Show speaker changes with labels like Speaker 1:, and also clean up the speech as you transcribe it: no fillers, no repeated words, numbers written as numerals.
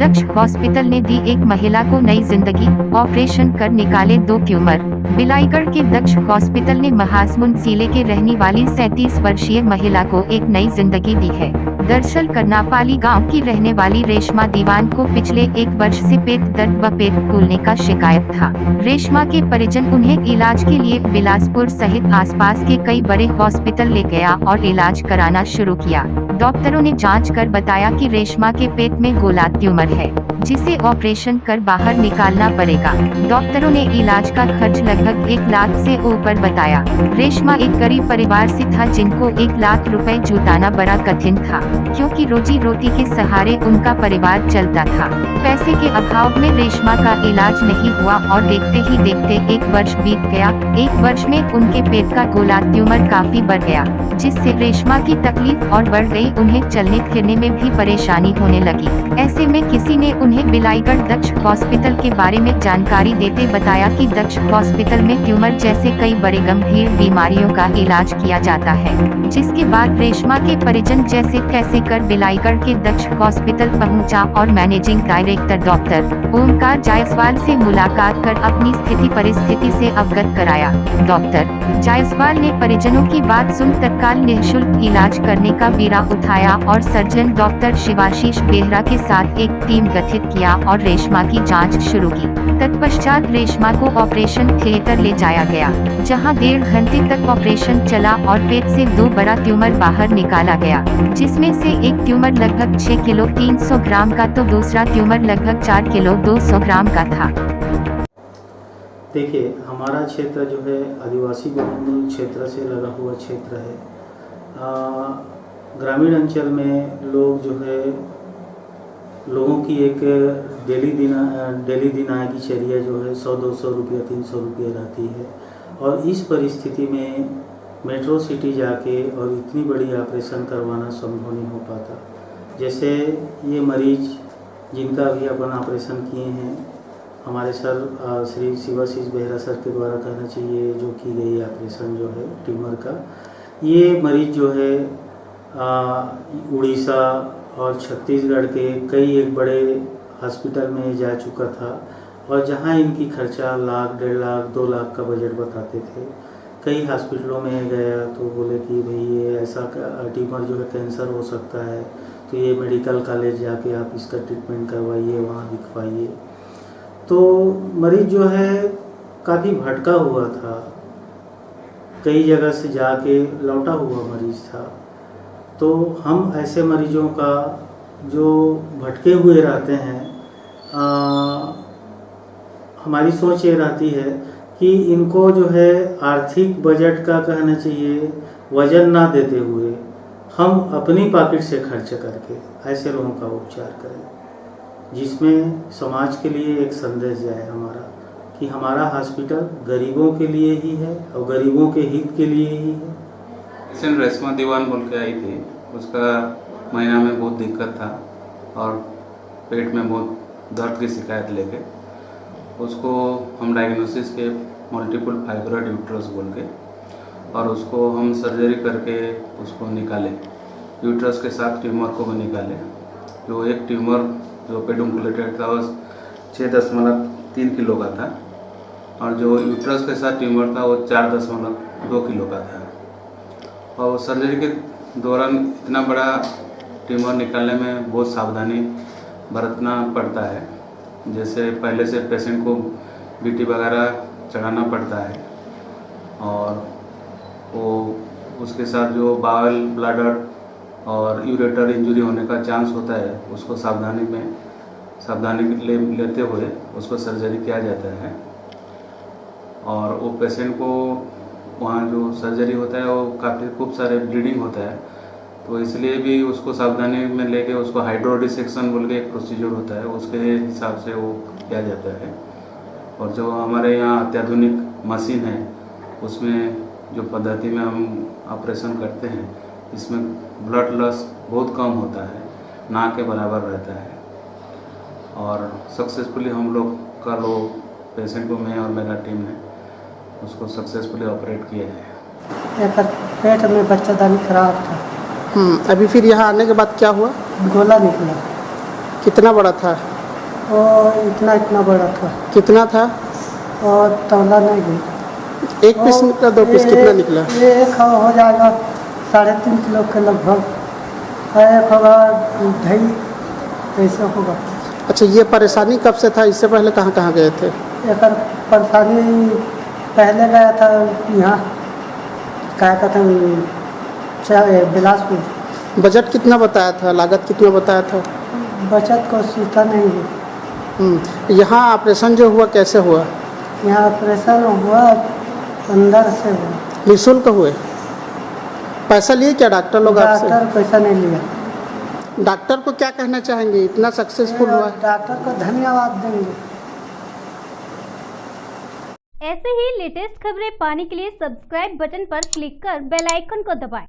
Speaker 1: दक्ष hospital ने दी एक महिला को नई जिंदगी, ऑपरेशन कर निकाले 2 ट्यूमर। बिलाईगढ़ के दक्ष हॉस्पिटल ने महासमुंद जिले के रहने वाली 37 वर्षीय महिला को एक नई जिंदगी दी है। दरअसल करनापाली गांव की रहने वाली रेशमा दीवान को पिछले 1 वर्ष से पेट दर्द व पेट फूलने का शिकायत था। रेशमा के परिजन उन्हें इलाज के लिए बिलासपुर सहित आसपास के कई बड़े हॉस्पिटल ले गया और इलाज कराना शुरू किया। डॉक्टरों ने जांच कर बताया कि रेशमा के पेट में गोला ट्यूमर है, जिसे ऑपरेशन कर बाहर निकालना पड़ेगा। डॉक्टरों ने इलाज का खर्च लगभग 1 लाख से ऊपर बताया। रेशमा एक गरीब परिवार से था, जिनको 1 लाख रुपए जुटाना बड़ा कठिन था, क्योंकि रोजी रोटी के सहारे उनका परिवार चलता था। पैसे के अभाव में रेशमा का इलाज नहीं हुआ और देखते ही देखते 1 वर्ष बीत गया। 1 वर्ष में उनके पेट का गोला ट्यूमर काफी बढ़ गया, जिससे रेशमा की तकलीफ और बढ़ गई। उन्हें चलने फिरने में भी परेशानी होने लगी। ऐसे में किसी ने उन्हें बिलाईगढ़ दक्ष हॉस्पिटल के बारे में जानकारी देते बताया कि दक्ष हॉस्पिटल में ट्यूमर जैसे कई बड़े गंभीर बीमारियों का इलाज किया जाता है। जिसके बाद रेशमा के परिजन जैसे तैसे कर बिलाईगढ़ के दक्ष हॉस्पिटल पहुंचा और managing director doctor Omkar Jaiswal से मुलाकात कर अपनी स्थिति परिस्थिति से अवगत कराया। डॉक्टर जायसवाल ने परिजनों की बात सुन तत्काल निःशुल्क इलाज करने का बीड़ा उठाया और सर्जन डॉक्टर शिवाशीष बेहरा के साथ एक टीम गठित किया और रेशमा की जांच शुरू की। तत्पश्चात रेशमा को ऑपरेशन थिएटर ले जाया गया, जहां 1.5 घंटे तक ऑपरेशन चला और पेट से 2 बड़ा ट्यूमर बाहर निकाला गया, जिसमें से एक ट्यूमर लगभग 6 किलो 300 ग्राम का तो दूसरा ट्यूमर लगभग 4 किलो 200 ग्राम का था।
Speaker 2: देखिए, हमारा क्षेत्र जो है आदिवासी बहुल क्षेत्र से लगा हुआ क्षेत्र है। ग्रामीण अंचल में लोग जो है लोगों की एक डेली दिनाए की चर्या जो है 100-200 रुपया 300 रुपया रहती है, और इस परिस्थिति में मेट्रो सिटी जाके और इतनी बड़ी ऑपरेशन करवाना संभव नहीं हो पाता। जैसे ये मरीज जिनका भी अपन ऑपरेशन किए हैं, हमारे सर श्री शिवाशीष बेहरा सर के द्वारा कहना चाहिए जो की गई ऑपरेशन जो है ट्यूमर का, ये मरीज जो है उड़ीसा और छत्तीसगढ़ के कई एक बड़े हॉस्पिटल में जा चुका था, और जहां इनकी खर्चा 1 लाख 1.5 लाख 2 लाख का बजट बताते थे। कई हॉस्पिटलों में गया तो बोले कि भाई ये ऐसा ट्यूमर जो है कैंसर हो सकता है, तो ये मेडिकल कॉलेज जाके आप इसका ट्रीटमेंट करवाइए, वहाँ दिखवाइए। तो मरीज जो है काफ़ी भटका हुआ था, कई जगह से जाके लौटा हुआ मरीज था। तो हम ऐसे मरीजों का जो भटके हुए रहते हैं, हमारी सोच ये रहती है कि इनको जो है आर्थिक बजट का कहना चाहिए वजन ना देते हुए हम अपनी पॉकेट से खर्च करके ऐसे लोगों का उपचार करें, जिसमें समाज के लिए एक संदेश जाए हमारा कि हमारा हॉस्पिटल गरीबों के लिए ही है और गरीबों के हित के लिए ही है।
Speaker 3: पेशेंट रेशमा दीवान बोल के आई थी, उसका महीना में बहुत दिक्कत था और पेट में बहुत दर्द की शिकायत लेके उसको हम डायग्नोसिस के मल्टीपल फाइब्रॉइड यूट्रस बोल के, और उसको हम सर्जरी करके उसको निकाले, यूट्रस के साथ ट्यूमर को भी निकाले। जो एक ट्यूमर जो पेडुंकुलेटेड था वो 6.3 किलो का था, और जो यूट्रस के साथ ट्यूमर था वो 4.2 किलो का था। और सर्जरी के दौरान इतना बड़ा ट्यूमर निकालने में बहुत सावधानी बरतना पड़ता है। जैसे पहले से पेशेंट को बीटी वगैरह चढ़ाना पड़ता है, और वो उसके साथ जो बावल ब्लैडर और यूरेटर इंजरी होने का चांस होता है, उसको सावधानी लेते हुए उसको सर्जरी किया जाता है। और वो पेशेंट को वहाँ जो सर्जरी होता है वो काफ़ी खूब सारे ब्लीडिंग होता है, तो इसलिए भी उसको सावधानी में लेके उसको हाइड्रो डिसेक्शन बोल के एक प्रोसीजर होता है, उसके हिसाब से वो किया जाता है। और जो हमारे यहाँ अत्याधुनिक मशीन है, उसमें जो पद्धति में हम ऑपरेशन करते हैं, इसमें ब्लड लॉस बहुत कम होता है, ना के बराबर रहता है। और सक्सेसफुली हम लोग का पेशेंट को मैं और मेरा टीम ने उसको सक्सेसफुली ऑपरेट किया है।
Speaker 4: पेट में बच्चादानी खराब था।
Speaker 5: अभी फिर यहाँ आने के बाद क्या हुआ?
Speaker 4: गोला निकला।
Speaker 5: कितना बड़ा था?
Speaker 4: और इतना इतना बड़ा था
Speaker 5: कितना था?
Speaker 4: और तौला नहीं गई।
Speaker 5: एक पीस निकला, 2 पीस, कितना निकला?
Speaker 4: ये एक हो जाएगा 3.5 किलो के लगभग, एक होगा 2.5 ऐसा होगा।
Speaker 5: अच्छा, ये परेशानी कब से था? इससे पहले कहाँ कहाँ गए थे?
Speaker 4: एक परेशानी पहले गया था यहाँ क्या कहते हैं बिलासपुर।
Speaker 5: बजट कितना बताया था, लागत कितना बताया था?
Speaker 4: बचत को सूता नहीं है।
Speaker 5: यहाँ ऑपरेशन जो हुआ कैसे हुआ?
Speaker 4: यहाँ ऑपरेशन हुआ अंदर से हुआ।
Speaker 5: निःशुल्क हुए? पैसा लिए क्या डॉक्टर लोग आपसे?
Speaker 4: डॉक्टर पैसा नहीं लिया।
Speaker 5: डॉक्टर को क्या कहना चाहेंगे, इतना सक्सेसफुल हुआ?
Speaker 4: डॉक्टर को धन्यवाद देंगे।
Speaker 6: ऐसे ही लेटेस्ट खबरें पाने के लिए सब्सक्राइब बटन पर क्लिक कर बेल आइकन को दबाएं।